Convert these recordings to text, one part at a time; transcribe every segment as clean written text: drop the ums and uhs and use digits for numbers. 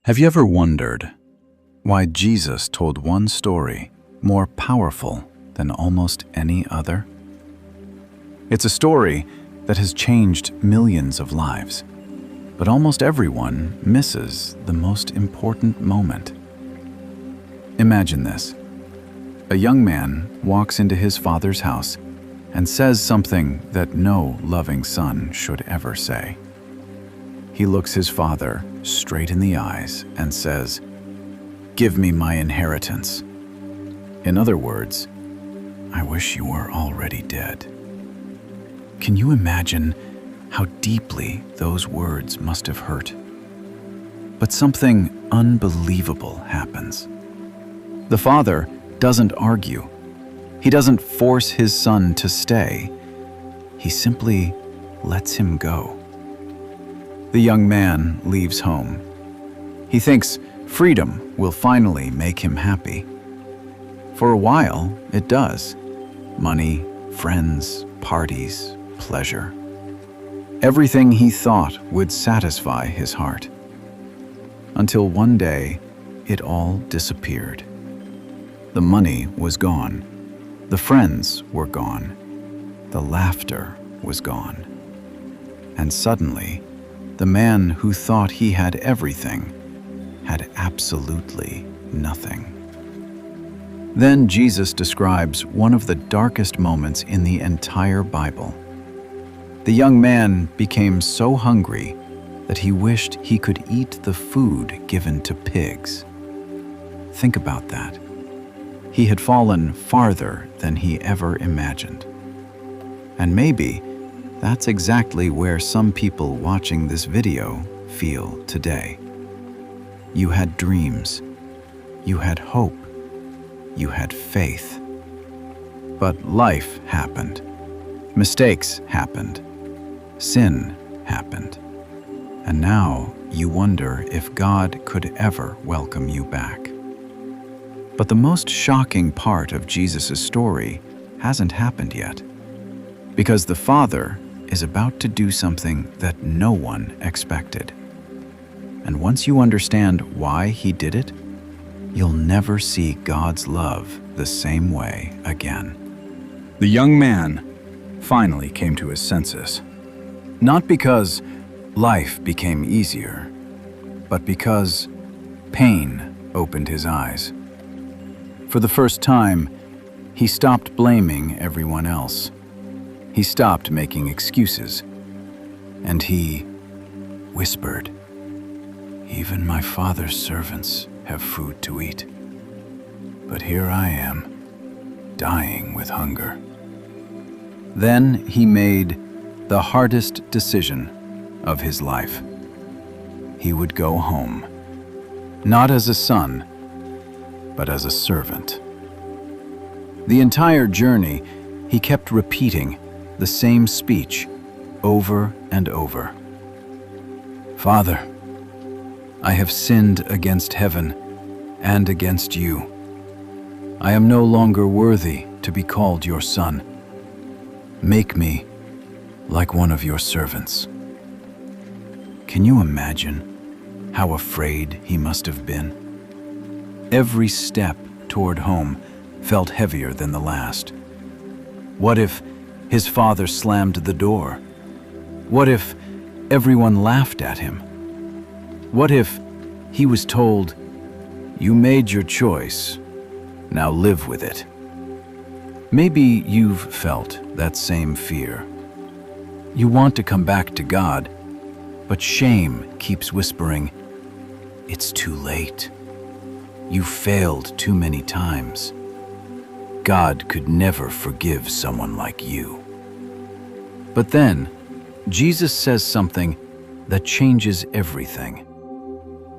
Have you ever wondered why Jesus told one story more powerful than almost any other? It's a story that has changed millions of lives, but almost everyone misses the most important moment. Imagine this. A young man walks into his father's house and says something that no loving son should ever say. He looks his father straight in the eyes and says, "Give me my inheritance." In other words, "I wish you were already dead." Can you imagine how deeply those words must have hurt? But something unbelievable happens. The father doesn't argue. He doesn't force his son to stay. He simply lets him go. The young man leaves home. He thinks freedom will finally make him happy. For a while, it does. Money, friends, parties, pleasure. Everything he thought would satisfy his heart. Until one day, it all disappeared. The money was gone. The friends were gone. The laughter was gone. And suddenly, the man who thought he had everything had absolutely nothing. Then Jesus describes one of the darkest moments in the entire Bible. The young man became so hungry that he wished he could eat the food given to pigs. Think about that. He had fallen farther than he ever imagined. And maybe that's exactly where some people watching this video feel today. You had dreams, you had hope, you had faith. But life happened. Mistakes happened. Sin happened. And now you wonder if God could ever welcome you back. But the most shocking part of Jesus' story hasn't happened yet. Because the Father is about to do something that no one expected. And once you understand why he did it, you'll never see God's love the same way again. The young man finally came to his senses. Not because life became easier, but because pain opened his eyes. For the first time, he stopped blaming everyone else. He stopped making excuses, and he whispered, "Even my father's servants have food to eat, but here I am, dying with hunger." Then he made the hardest decision of his life. He would go home, not as a son, but as a servant. The entire journey, he kept repeating the same speech over and over. "Father, I have sinned against heaven and against you. I am no longer worthy to be called your son. Make me like one of your servants." Can you imagine how afraid he must have been? Every step toward home felt heavier than the last. What if his father slammed the door? What if everyone laughed at him? What if he was told, "You made your choice, now live with it"? Maybe you've felt that same fear. You want to come back to God, but shame keeps whispering, "It's too late. You failed too many times. God could never forgive someone like you." But then, Jesus says something that changes everything.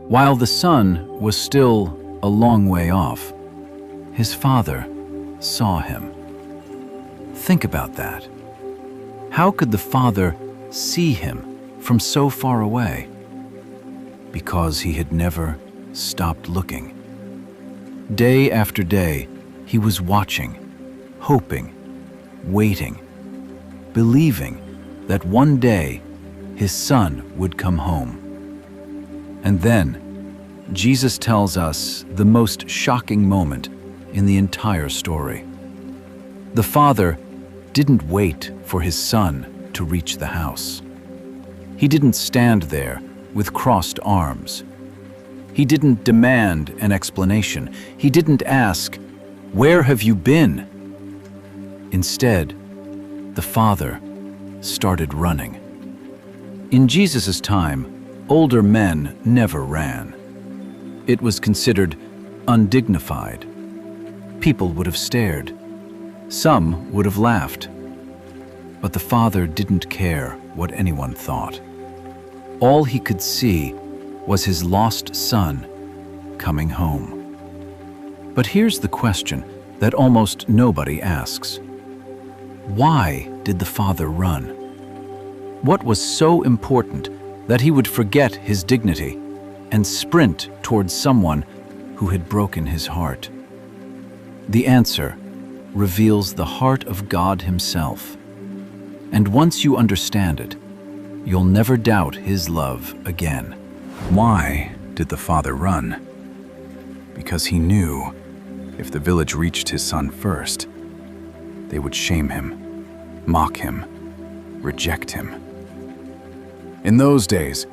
While the son was still a long way off, his father saw him. Think about that. How could the father see him from so far away? Because he had never stopped looking. Day after day, he was watching, hoping, waiting, believing that one day his son would come home. And then Jesus tells us the most shocking moment in the entire story. The father didn't wait for his son to reach the house. He didn't stand there with crossed arms. He didn't demand an explanation. He didn't ask, "Where have you been?" Instead, the father started running. In Jesus' time, older men never ran. It was considered undignified. People would have stared. Some would have laughed. But the father didn't care what anyone thought. All he could see was his lost son coming home. But here's the question that almost nobody asks. Why did the father run? What was so important that he would forget his dignity and sprint towards someone who had broken his heart? The answer reveals the heart of God Himself. And once you understand it, you'll never doubt His love again. Why did the father run? Because he knew if the village reached his son first, they would shame him, mock him, reject him. In those days,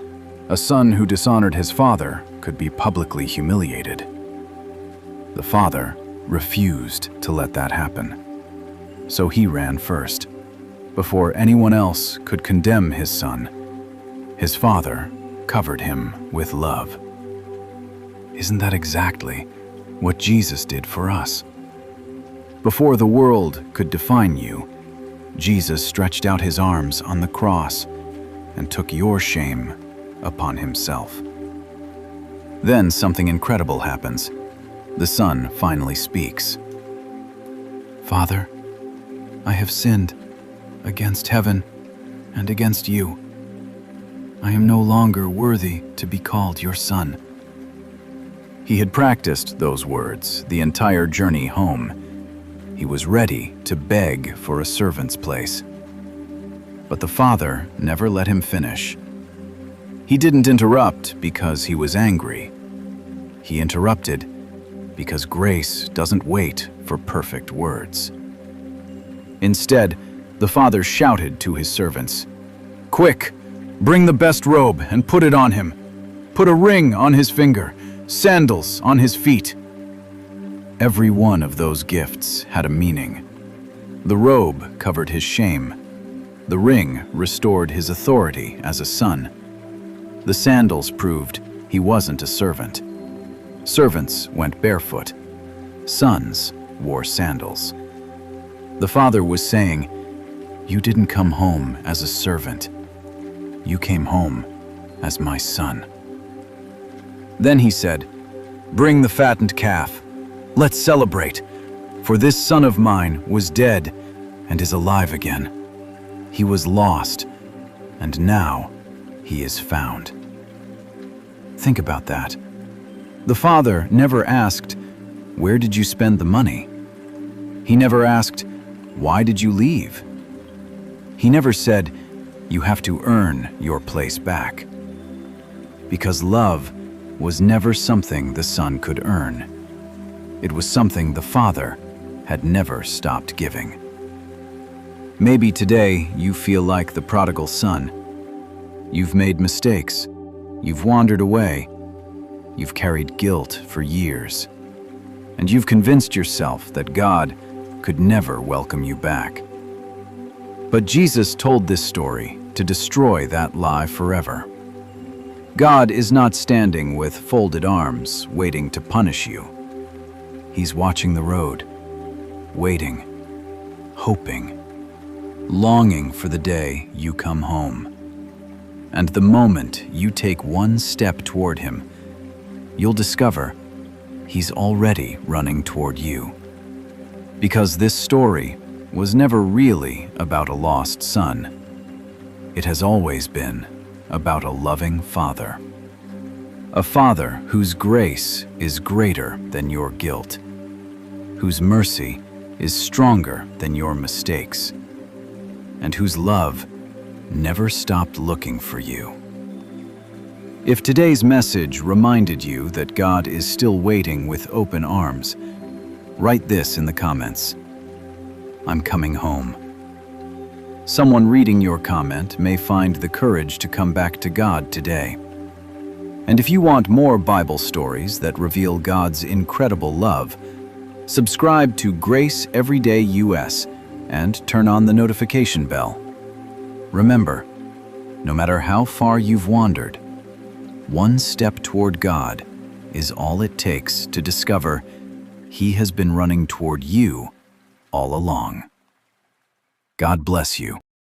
a son who dishonored his father could be publicly humiliated. The father refused to let that happen. So he ran first. Before anyone else could condemn his son, his father covered him with love. Isn't that exactly what Jesus did for us? Before the world could define you, Jesus stretched out His arms on the cross and took your shame upon Himself. Then something incredible happens. The son finally speaks. "Father, I have sinned against heaven and against you. I am no longer worthy to be called your son." He had practiced those words the entire journey home. He was ready to beg for a servant's place. But the father never let him finish. He didn't interrupt because he was angry. He interrupted because grace doesn't wait for perfect words. Instead, the father shouted to his servants, "Quick, bring the best robe and put it on him. Put a ring on his finger, sandals on his feet." Every one of those gifts had a meaning. The robe covered his shame. The ring restored his authority as a son. The sandals proved he wasn't a servant. Servants went barefoot. Sons wore sandals. The father was saying, "You didn't come home as a servant. You came home as my son." Then he said, "Bring the fattened calf. Let's celebrate, for this son of mine was dead and is alive again. He was lost, and now he is found." Think about that. The father never asked, "Where did you spend the money?" He never asked, "Why did you leave?" He never said, "You have to earn your place back." Because love was never something the son could earn. It was something the father had never stopped giving. Maybe today you feel like the prodigal son. You've made mistakes. You've wandered away. You've carried guilt for years. And you've convinced yourself that God could never welcome you back. But Jesus told this story to destroy that lie forever. God is not standing with folded arms, waiting to punish you. He's watching the road, waiting, hoping, longing for the day you come home. And the moment you take one step toward Him, you'll discover He's already running toward you. Because this story was never really about a lost son. It has always been about a loving Father. A Father whose grace is greater than your guilt, whose mercy is stronger than your mistakes, and whose love never stopped looking for you. If today's message reminded you that God is still waiting with open arms, write this in the comments: I'm coming home. Someone reading your comment may find the courage to come back to God today. And if you want more Bible stories that reveal God's incredible love, subscribe to Grace Everyday US and turn on the notification bell. Remember, no matter how far you've wandered, one step toward God is all it takes to discover He has been running toward you all along. God bless you.